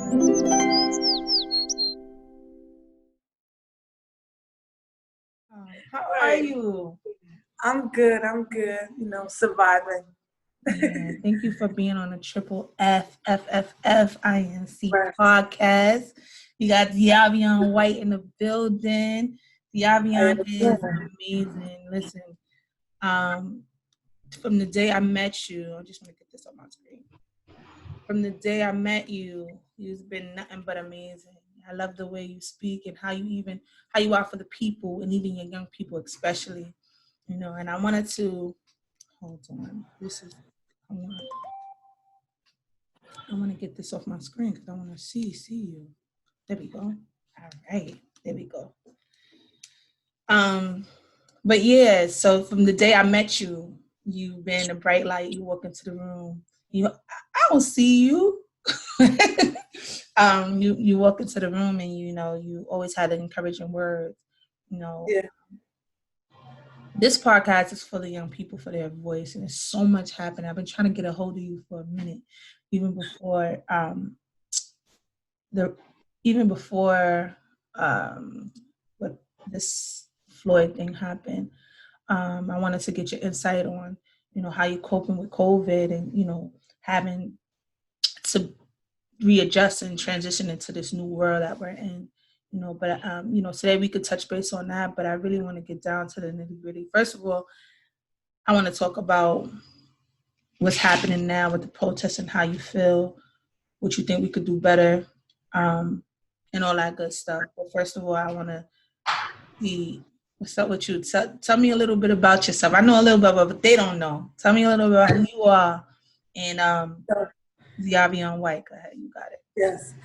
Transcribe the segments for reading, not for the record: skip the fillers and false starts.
How are you? I'm good. Surviving. Yeah, thank you for being on the Triple FFF INC Right. podcast. You got Diavion White in the building. Diavion is amazing. Listen, from the day I met you, I just want to get this on my screen. From the day I met you, you've been nothing but amazing. I love the way you speak and how you are for the people and even your young people especially. And I wanted to hold on. I want to get this off my screen because I want to see you. There we go. All right, there we go. But yeah, so from the day I met you, you've been a bright light. You walk into the room. I don't see you. You walk into the room and you always had an encouraging word. Yeah. This podcast is for the young people, for their voice, and there's so much happening. I've been trying to get a hold of you for a minute, even before what this Floyd thing happened. I wanted to get your insight on, how you're coping with COVID and, having to readjust and transition into this new world that we're in. But today we could touch base on that, but I really want to get down to the nitty-gritty. First of all, I want to talk about what's happening now with the protests and how you feel, what you think we could do better, and all that good stuff. But first of all, I want to what's up with you? Tell me a little bit about yourself. I know a little bit, but they don't know. Tell me a little bit about who you are and Diavion White. Go ahead, you got it. Yes.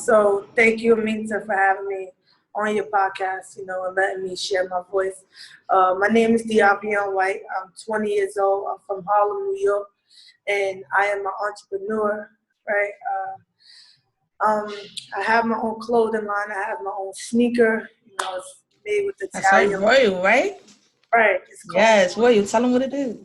So thank you, Aminta, for having me on your podcast, and letting me share my voice. My name is Diavion White. I'm 20 years old. I'm from Harlem, New York, and I am an entrepreneur, right? I have my own clothing line. I have my own sneaker. It's made with Italian. That's right, Royal, right? Right. Yes, Royal. Tell them what it is.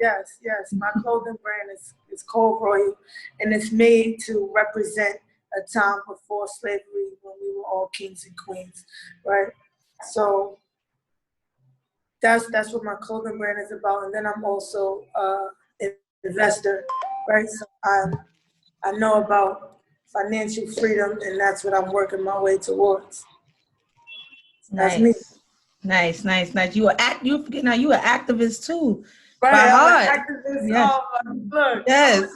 Yes. My clothing brand is called Royal, and it's made to represent a time before slavery when we were all kings and queens, right? So that's what my clothing brand is about. And then I'm also an investor, right? So I know about financial freedom, and that's what I'm working my way towards. That's me. Nice. You forget now. You an activist too. Right, by I'm heart. an activist. Yes. Look. Yes.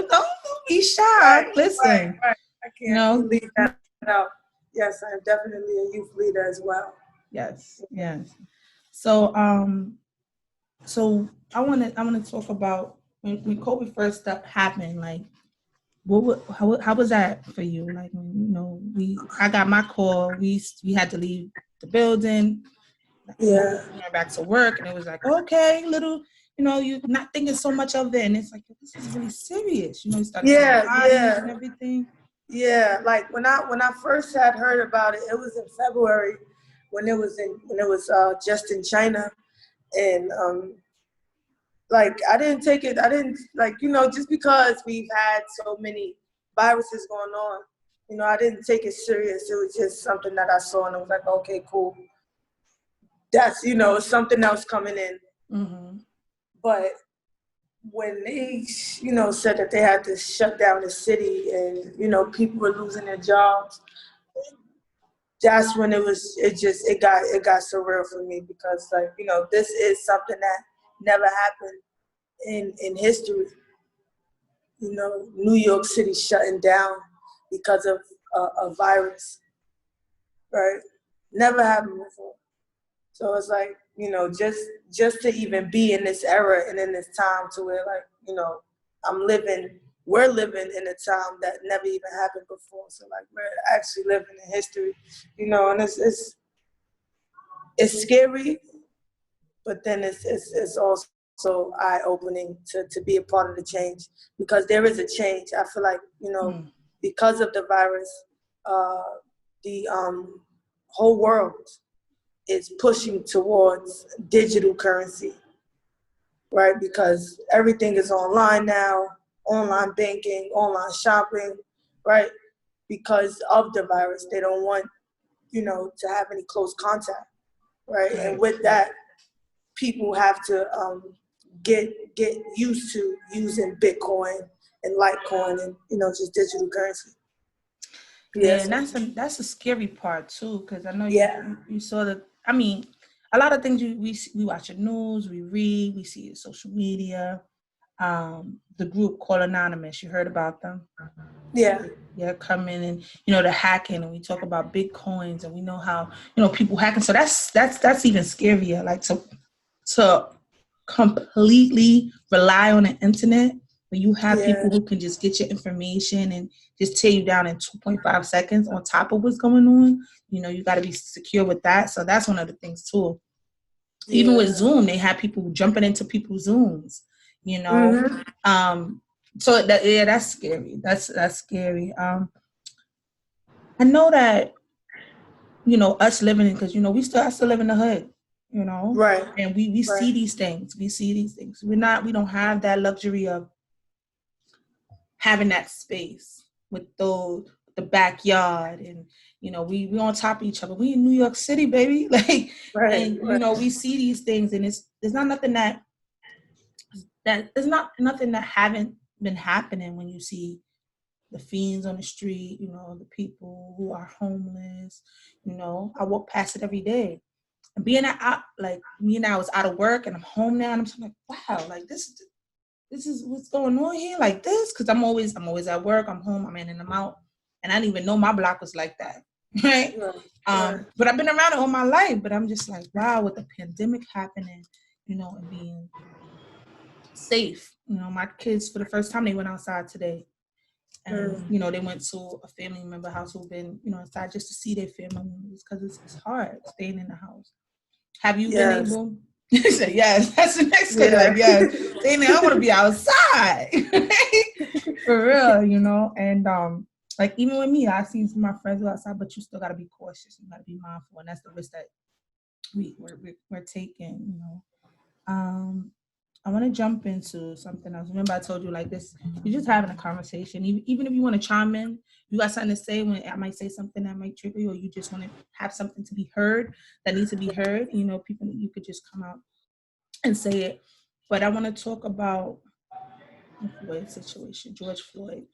Don't be shy. Right, Listen. Right. I can't leave that out. Yes, I'm definitely a youth leader as well. Yes. So I want to talk about when COVID first happened. Like, how was that for you? Like, I got my call. We had to leave the building. Yeah. We went back to work, and it was like, okay, little, you're not thinking so much of it, and it's like, this is really serious. You started and everything. Yeah, like when I first had heard about it, it was in February when it was just in China, and like I didn't take it. I didn't just because we've had so many viruses going on, I didn't take it serious. It was just something that I saw, and it was like, okay, cool. That's something else coming in. Mm-hmm. But when they said that they had to shut down the city and people were losing their jobs, that's when it got surreal for me, because this is something that never happened in history. New York City shutting down because of a virus, right? Never happened before. So it's like, just to even be in this era and in this time to where we're living in a time that never even happened before. So like we're actually living in history, and it's scary, but then it's also eye-opening to be a part of the change, because there is a change. I feel like, because of the virus, the whole world is pushing towards digital currency, right? Because everything is online now. online banking, online shopping, right? Because of the virus. They don't want, to have any close contact, right? And with that, people have to get used to using Bitcoin and Litecoin and, just digital currency. Yeah, and that's a scary part too, because I know Yeah. you saw the. I mean, a lot of things we watch the news, we read, we see it social media. The group called Anonymous, you heard about them? Yeah. Yeah, coming and the hacking, and we talk about Bitcoins, and we know how people hacking. So that's even scarier. Like to completely rely on the internet, where you have people who can just get your information and just tear you down in 2.5 seconds on top of what's going on. You got to be secure with that. So that's one of the things too. Yeah. Even with Zoom, they have people jumping into people's Zooms, Mm-hmm. So that's scary. That's scary. I know that, us living in, because, I still live in the hood, Right. and we see these things. We see these things. We don't have that luxury of having that space with the backyard, and, we on top of each other. We in New York City, baby. Like, and, we see these things, and there's not nothing that there's not nothing that haven't been happening when you see the fiends on the street, the people who are homeless. I walk past it every day. And being out, like me and I was out of work and I'm home now, and I'm like, wow, like this is what's going on here, like this, because I'm always at work, I'm home, I'm in and I'm out, and I didn't even know my block was like that, right? But I've been around it all my life, but I'm just like, wow, with the pandemic happening, and being safe. My kids, for the first time, they went outside today. And, they went to a family member house who've been, inside just to see their family members, because it's hard staying in the house. Have you been able? You said yes. That's the next question. Like, yes. Saying I want to be outside. For real, And like, even with me, I've seen some of my friends go outside, but you still got to be cautious. You got to be mindful, and that's the risk that we're taking. I want to jump into something else. Remember, I told you, like, this, you're just having a conversation. Even if you want to chime in, you got something to say, when I might say something that might trigger you, or you just want to have something to be heard that needs to be heard, people, you could just come out and say it. But I want to talk about the Floyd situation, George Floyd.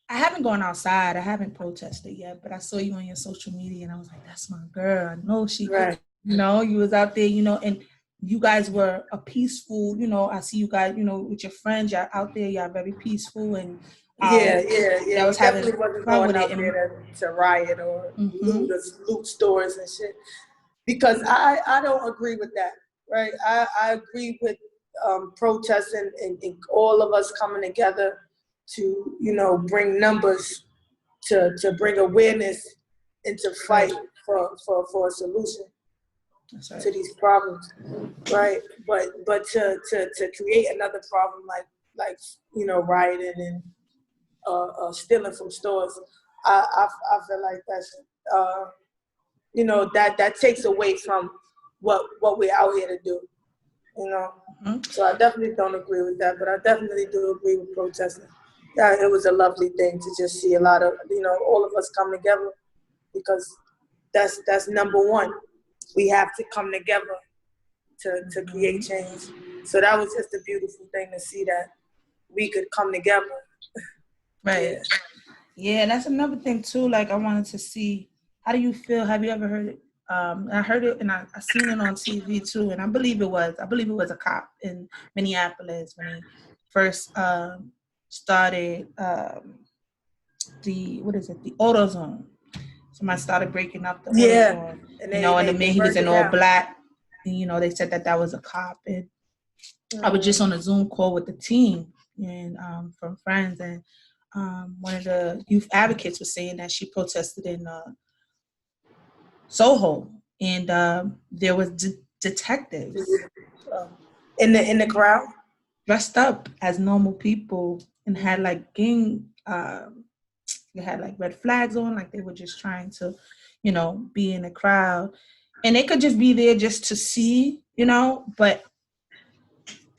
I haven't gone outside. I haven't protested yet, but I saw you on your social media, and I was like, that's my girl. I know she, you was out there, and you guys were a peaceful, I see you guys, with your friends, y'all out there, y'all very peaceful, and that was having wasn't fun going with out it. there to riot or loot stores and shit. Because I don't agree with that, right? I agree with protesting and all of us coming together to, bring numbers, to bring awareness, and to fight for a solution to these problems, right? But to create another problem like rioting and stealing from stores, I feel like that's that takes away from what we're out here to do, So I definitely don't agree with that, but I definitely do agree with protesting. Yeah, it was a lovely thing to just see a lot of all of us come together, because that's number one. We have to come together to create change. So that was just a beautiful thing to see, that we could come together. Right. Yeah, that's another thing too. Like, I wanted to see, how do you feel? Have you ever heard it? I heard it, and I seen it on TV too, and I believe it was a cop in Minneapolis when he first started the AutoZone. Somebody started breaking up the AutoZone, and the man, he was in all black, and they said that was a cop. And I was just on a Zoom call with the team, and from friends, and one of the youth advocates was saying that she protested in Soho, and there was detectives in the crowd, dressed up as normal people, and had like they had like red flags on, like they were just trying to, be in the crowd, and they could just be there just to see, but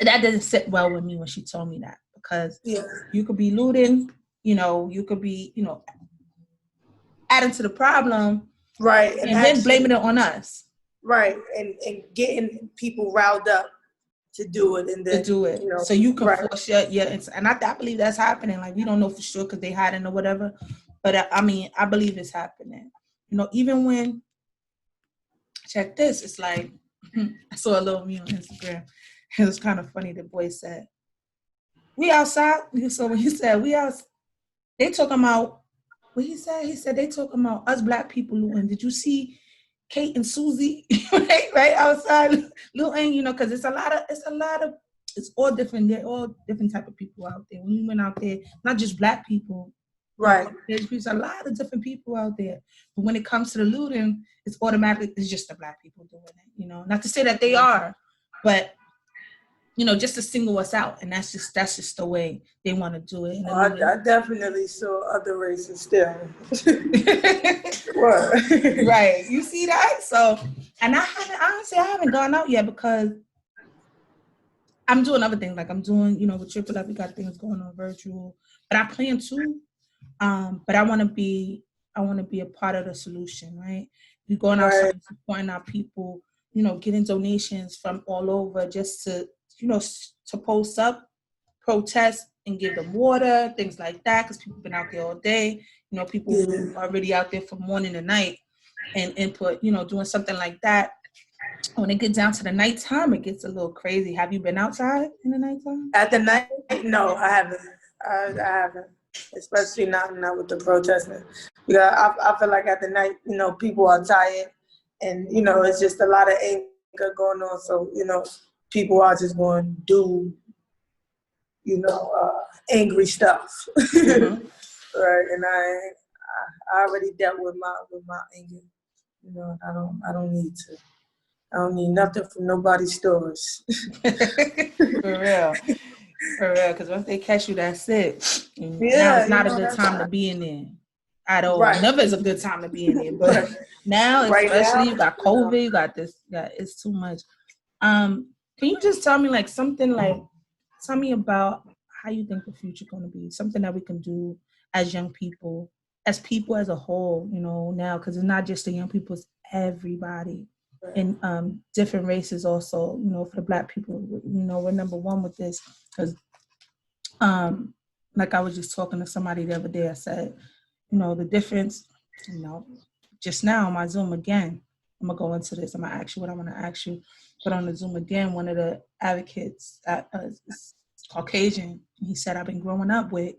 that didn't sit well with me when she told me that, because Yeah. you could be looting, you could be, adding to the problem, Right. And and then actually, blaming it on us right. And getting people riled up to do it, and to then, do it, so you can right. force your and I believe that's happening. Like, we don't know for sure because they hiding or whatever, but I mean, I believe it's happening. Even when, check this, it's like I saw a little meme on Instagram. It was kind of funny. The boy said, "We outside." So when he said we out, they talking about what he said. He said they talking about us black people looting. Did you see Kate and Susie right outside looting? Because it's all different. They're all different type of people out there. When you went out there, not just black people. Right. There's a lot of different people out there. But when it comes to the looting, it's just the black people doing it. Not to say that they are, but just to single us out, and that's just the way they want to do it. I definitely saw other races still. What? Right. You see that? So, and I haven't gone out yet because I'm doing other things. Like, I'm doing, with Triple Up, we got things going on virtual, but I plan to. But I want to be a part of the solution, right? We going outside, Right. supporting our people, getting donations from all over just to, to post up, protest, and give them water, things like that, because people been out there all day. People who are already out there from morning to night, and input, doing something like that. When it gets down to the nighttime, it gets a little crazy. Have you been outside in the nighttime? At the night? No, I haven't. I haven't. Especially not with the protesting. Yeah, I feel like at the night, people are tired, and it's just a lot of anger going on. So people are just going to do angry stuff. Mm-hmm. Right. And I already dealt with my anger. I don't need to. I don't need nothing from nobody's stores. For real. For real, because once they catch you, that's it. And now Yeah, it's not a good time to be in there at all. right. Never is a good time to be in there, but now, Right especially, now, you got COVID, you got this, it's too much. Can you just tell me tell me about how you think the future going to be? Something that we can do as young people as a whole, now, because it's not just the young people, it's everybody. right. And different races also, for the black people, we're number one with this, because like I was just talking to somebody the other day. I said, the difference, just now on my Zoom again, I'm gonna go into this. I'm gonna ask you what I want to ask you. But on the Zoom again, one of the advocates is Caucasian. He said, I've been growing up with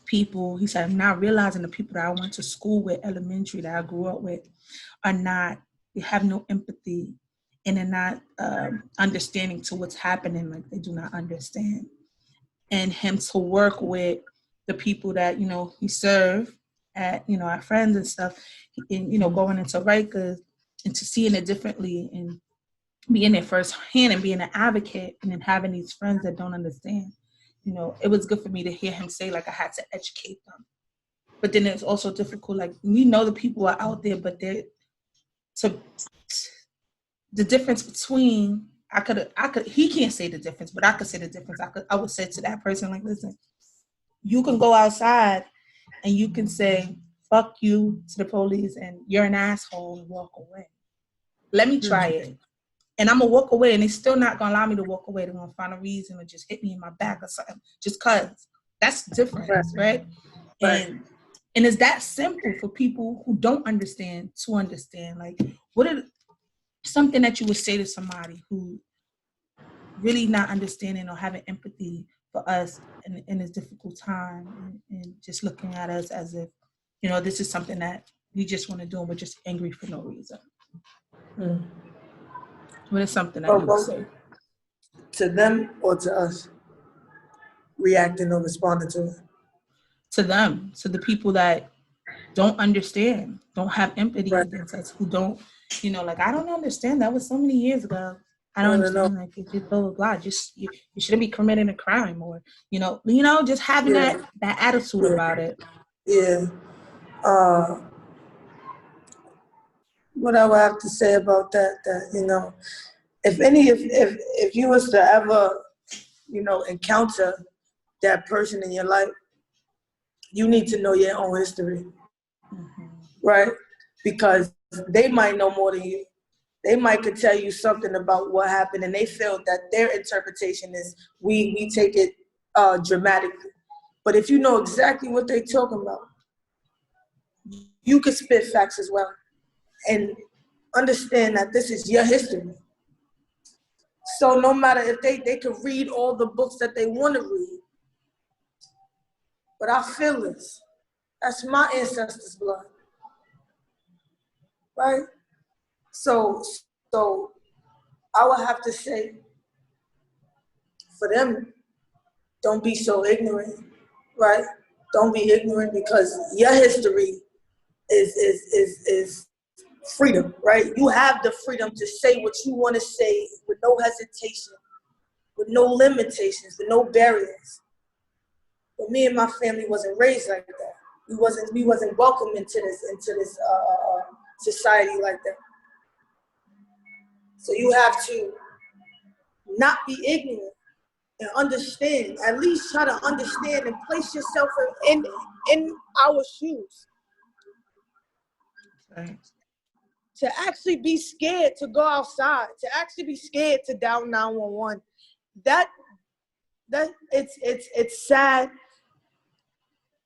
people. He said, I'm now realizing the people that I went to school with, elementary, that I grew up with, they have no empathy, and they're not understanding to what's happening. Like, they do not understand. And him to work with the people that, he served at, our friends and stuff, and, going into Rikers and to seeing it differently and being there firsthand and being an advocate, and then having these friends that don't understand. It was good for me to hear him say, like, I had to educate them. But then it's also difficult. Like, we know the people are out there, but the difference between, he can't say the difference, but I could say the difference. I would say to that person, like, listen, you can go outside and you can say, fuck you to the police and you're an asshole, and walk away. Let me try it. And I'm going to walk away, and they're still not going to allow me to walk away. They're going to find a reason or just hit me in my back or something, just because. That's different, right? And it's that simple for people who don't understand to understand. Like, what are something that you would say to somebody who really not understanding or having empathy for us in this difficult time, and just looking at us as if, this is something that we just want to do and we're just angry for no reason? What is something that you would say? To them or to us? Reacting or responding to it? To them, to the people that don't understand, don't have empathy Right. against us, who don't, like, I don't understand. That was so many years ago. I don't understand. Like, it's just blah, blah, blah. Just, you shouldn't be committing a crime, or, just having that attitude about it. Yeah. What I would have to say about that, if you was to ever, encounter that person in your life, you need to know your own history, right? Because they might know more than you. They might could tell you something about what happened, and they feel that their interpretation is we take it dramatically. But if you know exactly what they're talking about, you can spit facts as well, and understand that this is your history. So no matter if they could read all the books that they want to read, but I feel this. That's my ancestors' blood, right? So, so I would have to say, for them, don't be so ignorant, right? Don't be ignorant, because your history is freedom, right? You have the freedom to say what you want to say with no hesitation, with no limitations, with no barriers. But me and my family wasn't raised like that. We wasn't welcomed into this society like that. So you have to not be ignorant and understand. At least try to understand and place yourself in our shoes. Right. To actually be scared to go outside, to actually be scared to dial 911. That it's sad.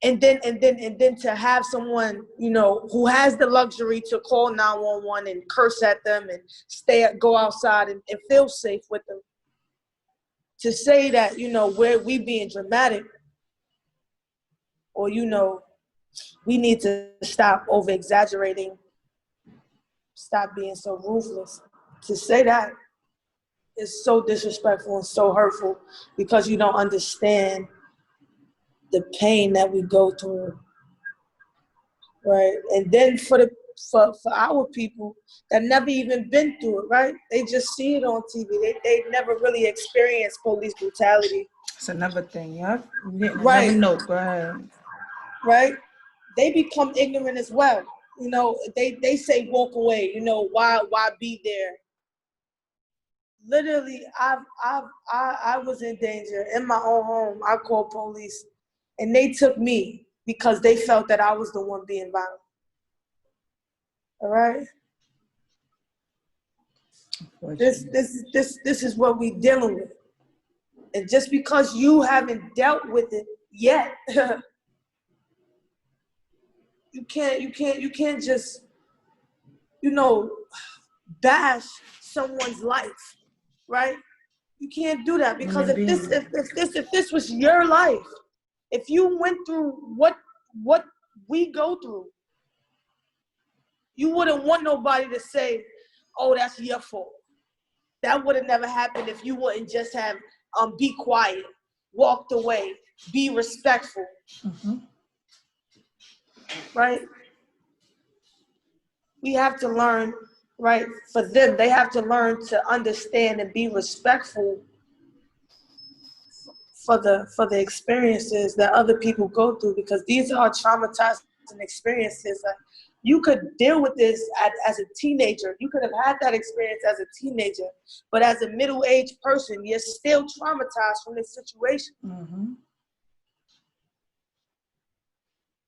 And then to have someone, who has the luxury to call 911 and curse at them and go outside and feel safe with them, to say that, where we being dramatic, or, we need to stop over exaggerating, stop being so ruthless. To say that is so disrespectful and so hurtful, because you don't understand the pain that we go through, right? And then for our people that never even been through it, right? They just see it on TV. They never really experienced police brutality. It's another thing, yeah. Right. Never know. Go ahead. Right? They become ignorant as well. They say walk away. Why be there? Literally, I was in danger in my own home. I called police, and they took me because they felt that I was the one being violent. All right. This is what we dealing with, and just because you haven't dealt with it yet, you can't just bash someone's life, right? You can't do that, because if this was your life, if you went through what we go through, you wouldn't want nobody to say, "Oh, that's your fault." That would have never happened if you wouldn't just have be quiet, walked away, be respectful, right? We have to learn, right? For them, they have to learn to understand and be respectful for the experiences that other people go through, because these are traumatizing experiences. You could deal with this as a teenager. You could have had that experience as a teenager, but as a middle-aged person, you're still traumatized from this situation.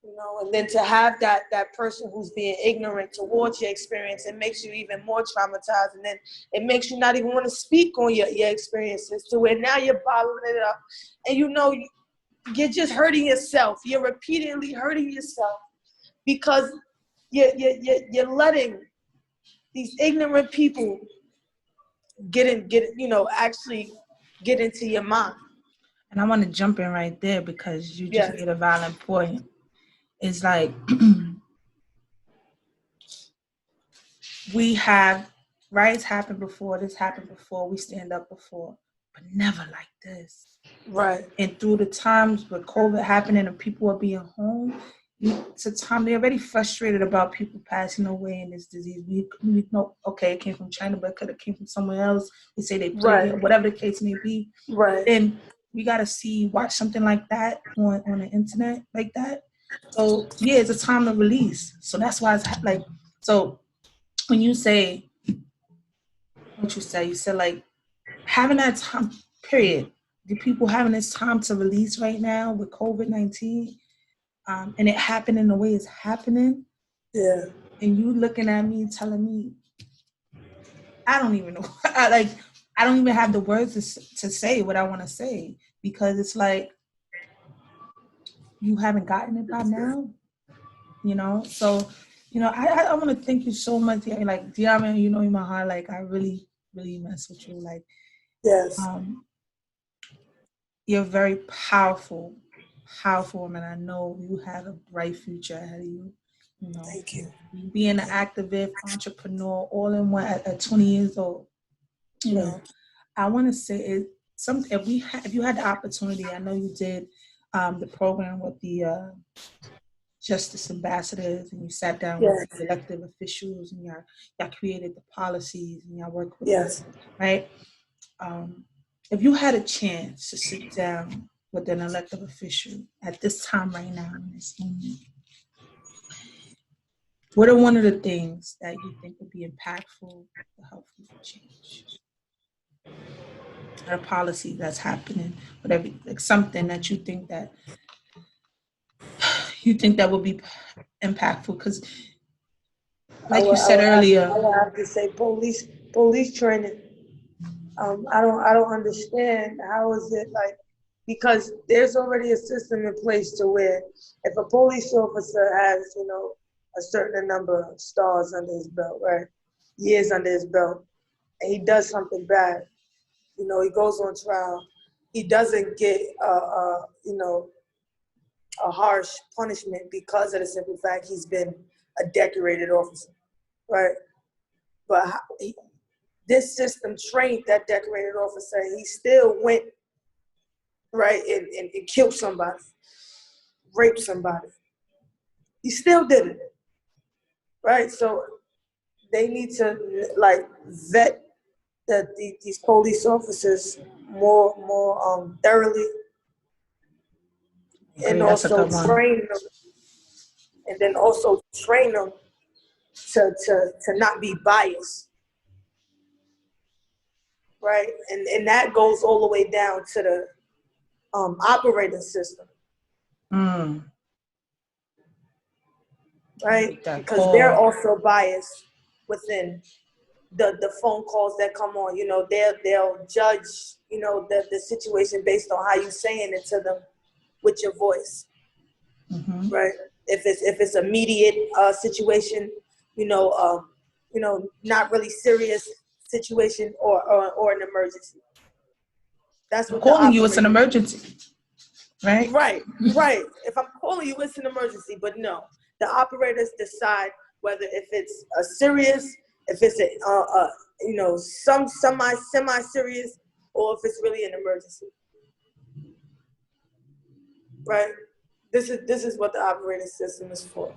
And then to have that person who's being ignorant towards your experience, it makes you even more traumatized, and then it makes you not even want to speak on your experiences, to where now you're bottling it up, and you're just hurting yourself. You're repeatedly hurting yourself, because you're letting these ignorant people actually get into your mind. And I want to jump in right there, because you just made a valid point. It's like we have riots happen before, this happened before, we stand up before, but never like this. Right. And through the times with COVID happening and people are being home, it's a time they're already frustrated about people passing away in this disease. We know, okay, it came from China, but it could have came from somewhere else. They say they played it, whatever the case may be. Right. And we got to watch something like that on the internet like that. So yeah, it's a time of release. So that's why it's like, so when you say what you said. You said like having that time period. Do people having this time to release right now with COVID-19? And it happening the way it's happening. Yeah. And you looking at me telling me, I don't even know. I don't even have the words to say what I want to say, because it's like you haven't gotten it by now, you know? So, I want to thank you so much. Like, Diamond, in my heart, like, I really, really mess with you. Like, Yes. you're very powerful, powerful woman. I know you have a bright future ahead of you. Thank you. Being an activist, entrepreneur, all in one at 20 years old. I want to say if you had the opportunity, I know you did the program with the justice ambassadors, and you sat down with Yes. the elected officials, and y'all created the policies, and y'all worked with them, Yes. right? If you had a chance to sit down with an elected official at this time right now in this moment, what are one of the things that you think would be impactful to help you for change? Or a policy that's happening, whatever, like something that you think that would be impactful? Because, like you said I earlier, would have to say police training. I don't understand how is it like, because there's already a system in place to where if a police officer has, a certain number of stars under his belt, right, years under his belt, and he does something bad, he goes on trial, he doesn't get a harsh punishment because of the simple fact he's been a decorated officer, right? But this system trained that decorated officer, and he still went, right, and killed somebody, raped somebody. He still did it, right? So they need to like vet these police officers more thoroughly, and that's a also good one. train them, and then also train them to not be biased, right? And that goes all the way down to the operating system, right? Like that Because they're core. also biased within the phone calls that come on. They'll judge the situation based on how you saying it to them with your voice, right? If it's immediate situation, not really serious situation, or an emergency. That's I'm what the calling you, it's an operator. emergency, right? Right. If I'm calling you, it's an emergency. But no, the operators decide whether if it's a serious, if it's some semi serious, or if it's really an emergency. Right. This is what the operating system is for.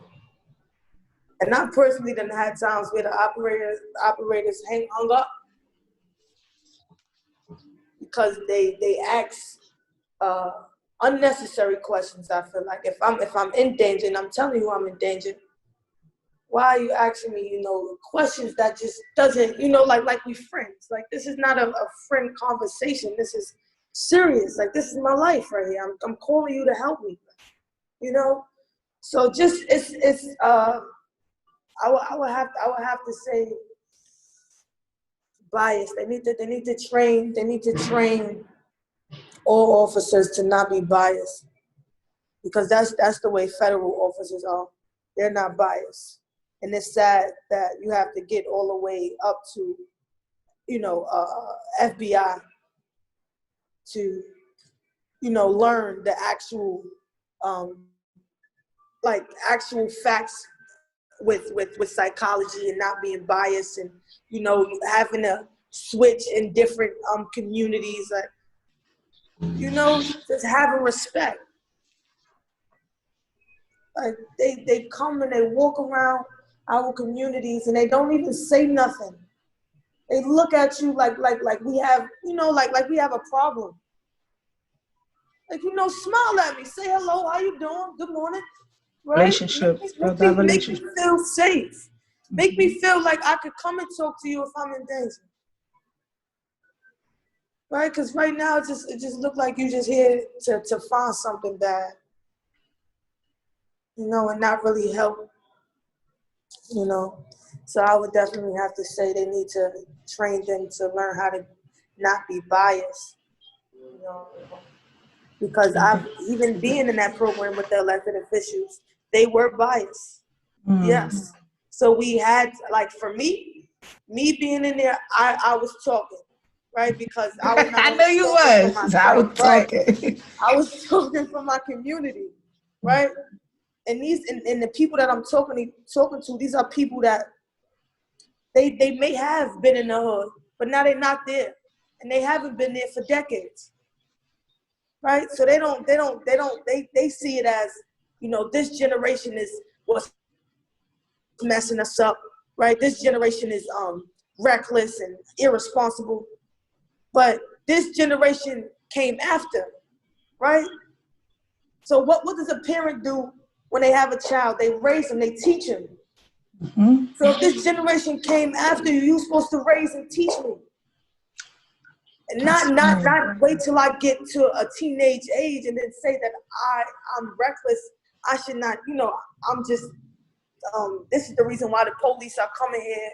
And I personally done had times where the operators hung up because they ask unnecessary questions. I feel like if I'm in danger and I'm telling you I'm in danger, why are you asking me, questions that just doesn't, like we friends. Like, this is not a friend conversation. This is serious. Like, this is my life right here. I'm calling you to help me, So just I would have to say bias. They need to train all officers to not be biased, because that's the way federal officers are. They're not biased. And it's sad that you have to get all the way up to, FBI to, learn the actual, actual facts with psychology, and not being biased, and, having to switch in different communities, just having respect. Like, they come and they walk around our communities and they don't even say nothing. They look at you like we have, like we have a problem. Like, smile at me, say hello, how you doing? Good morning, right? Relationships, build that Make me relationship. feel safe. Make me feel like I could come and talk to you if I'm in danger. right? Because right now it just look like you just here to find something bad, and not really help, you know. So I would definitely have to say they need to train them to learn how to not be biased, you know, because I've even being in that program with the elected officials, they were biased. Yes. So we had, like, for me being in there, I was talking, right? Because I was not I only know you talking for was. I myself, was right? talking. I was talking for my community, right? And and the people that I'm talking to, these are people that they may have been in the hood, but now they're not there. And they haven't been there for decades. Right? So they see it as, this generation is what's messing us up, right? This generation is reckless and irresponsible. But this generation came after, right? So what does a parent do when they have a child? They raise them, they teach them. Mm-hmm. So if this generation came after you, you're supposed to raise and teach me. And not wait till I get to a teenage age and then say that I'm reckless. I should not, I'm just, this is the reason why the police are coming here,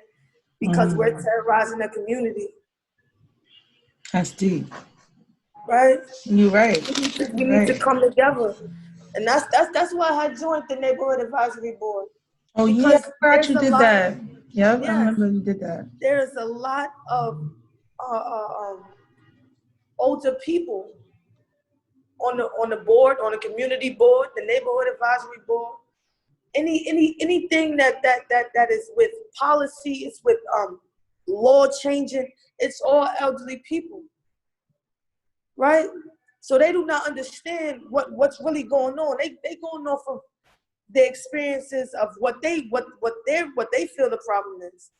because we're terrorizing the community. That's deep. Right? You're right. We need to come together. And that's why I joined the Neighborhood Advisory Board. Oh, yeah, I forgot you did that. Yep, I remember you did that. There's a lot of older people on the board, on the community board, the Neighborhood Advisory Board. Anything that is with policy, it's with law changing, it's all elderly people, right? So they do not understand what's really going on. They going off of the experiences of what they feel the problem is,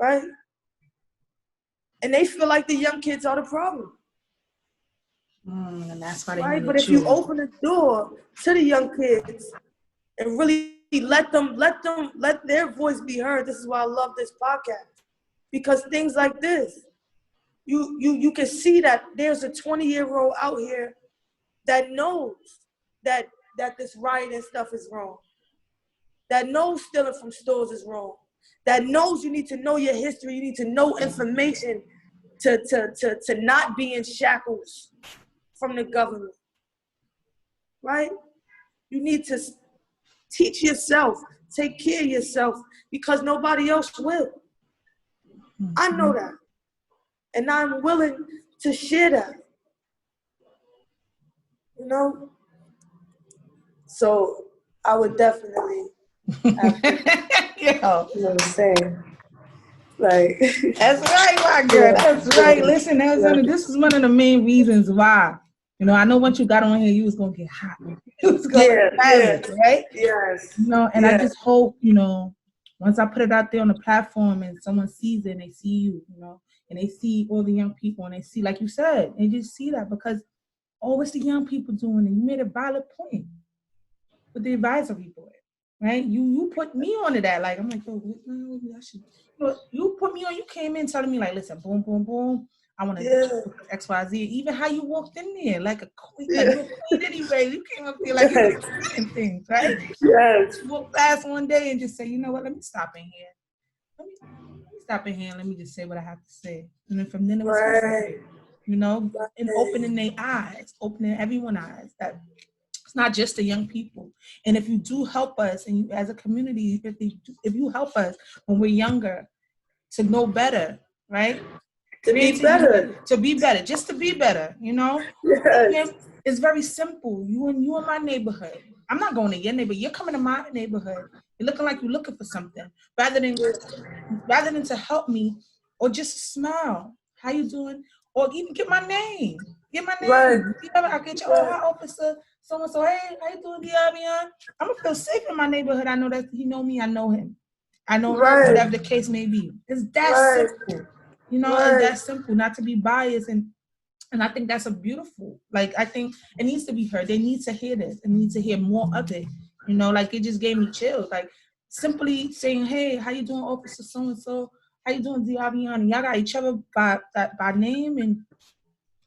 right? And they feel like the young kids are the problem. And that's why they right? But if you open the door to the young kids and really let their voice be heard, this is why I love this podcast. Because things like this, you can see that there's a 20-year-old out here that knows that this rioting stuff is wrong, that knows stealing from stores is wrong, that knows you need to know your history, you need to know information to not be in shackles from the government, right? You need to teach yourself, take care of yourself, because nobody else will. I know that. And I'm willing to share that. So I would definitely have to, you know what I'm saying? Like, that's right, my girl. That's right. Listen, this is one of the main reasons why. I know once you got on here, you was gonna get hot. You was gonna get violent, right? Yes. And I just hope, once I put it out there on the platform and someone sees it and they see you, and they see all the young people and they see, like you said, they just see that because, what's the young people doing? And you made a valid point with the advisory board, right? You put me onto that. Like, I'm like, I should. You put me on. You came in telling me, like, listen, boom, boom, boom. I want to do X, Y, Z. Even how you walked in there, like a queen, like you're a queen anyway. You came up there like you were explaining things, right? Yes. You walk past one day and just say, you know what? Let me stop in here. Let me stop in here and let me just say what I have to say. And then from then it was and opening their eyes, opening everyone's eyes that it's not just the young people. And if you do help us, and you, as a community, if you help us when we're younger to know better, right? To be better, just to be better, Yes. It's very simple. You in my neighborhood. I'm not going to your neighborhood. You're coming to my neighborhood. You're looking like you're looking for something, rather than to help me or just smile. How you doing? Or even get my name. Right. I get your hi, officer. Someone so, hey, how you doing, Diabian? I'm gonna feel safe in my neighborhood. I know that he know me. I know him. I know whatever the case may be. It's that simple. It's that simple. Not to be biased, and I think that's a beautiful. Like, I think it needs to be heard. They need to hear this. They need to hear more of it. Like, it just gave me chills. Like, simply saying, hey, how you doing, officer so and so? How you doing, Diabian? Y'all got each other by name, and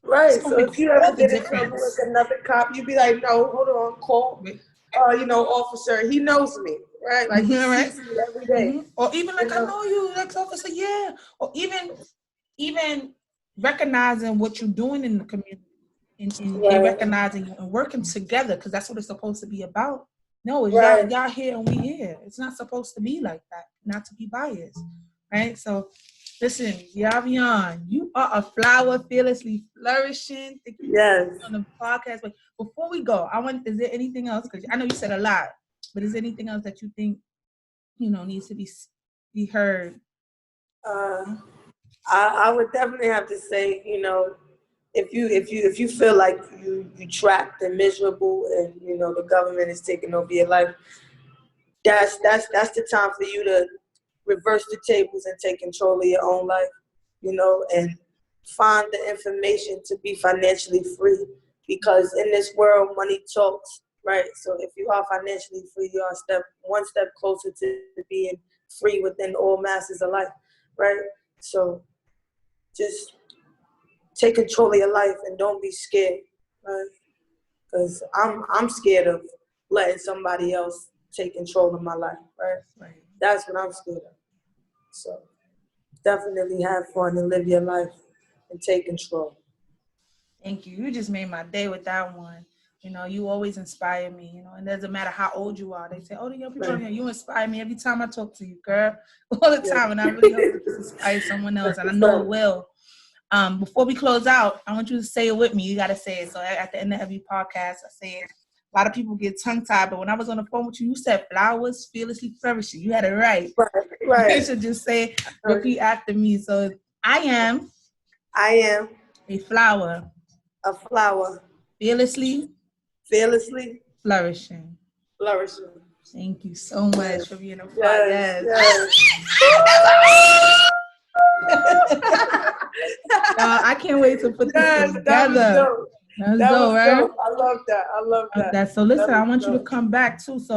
It's Right. gonna So make if you all ever the get in trouble difference. with another cop, you'd be like, no, hold on, call, Right. officer. He knows me, right? Like he Mhm, right. sees me every day. Or even You like, I know. know you, ex-officer, yeah. Or even recognizing what you're doing in the community, and they Right. recognizing you and working together, because that's what it's supposed to be about. No, it's Right. y'all here and we here. It's not supposed to be like that, not to be biased, right? So listen, Yavion, you are a flower fearlessly flourishing. Thank you for Yes. being on the podcast. But before we go, is there anything else? Because I know you said a lot, but is there anything else that you think, needs to be heard? Uh, I would definitely have to say, if you feel like you trapped and miserable, and the government is taking over your life, that's the time for you to reverse the tables and take control of your own life, and find the information to be financially free. Because in this world, money talks, right? So if you are financially free, you are one step closer to being free within all masses of life, right? So just take control of your life and don't be scared, right? Because I'm scared of letting somebody else take control of my life, right? Right. That's what I'm scared of. So definitely have fun and live your life and take control. Thank you. You just made my day with that one. You always inspire me, and it doesn't matter how old you are. They say, oh, the young people, Right. you inspire me every time I talk to you, girl, all the Yeah. time. And I really hope that this inspires someone else. And I know it will. Before we close out, I want you to say it with me. You got to say it. So at the end of every podcast, I say it. A lot of people get tongue tied, but when I was on the phone with you, you said flowers fearlessly flourishing. You had it right. Right. You Right. should just say, repeat after me. So I am I am a flower a flower fearlessly fearlessly flourishing. flourishing. Thank you so much Yes. for being a part. Yes. Yes. Yes. I can't wait to put this Yes, that was together. dope. That's That dope, was right? dope. I love that. I love that. That. So That listen, I was want you to dope. come back too. So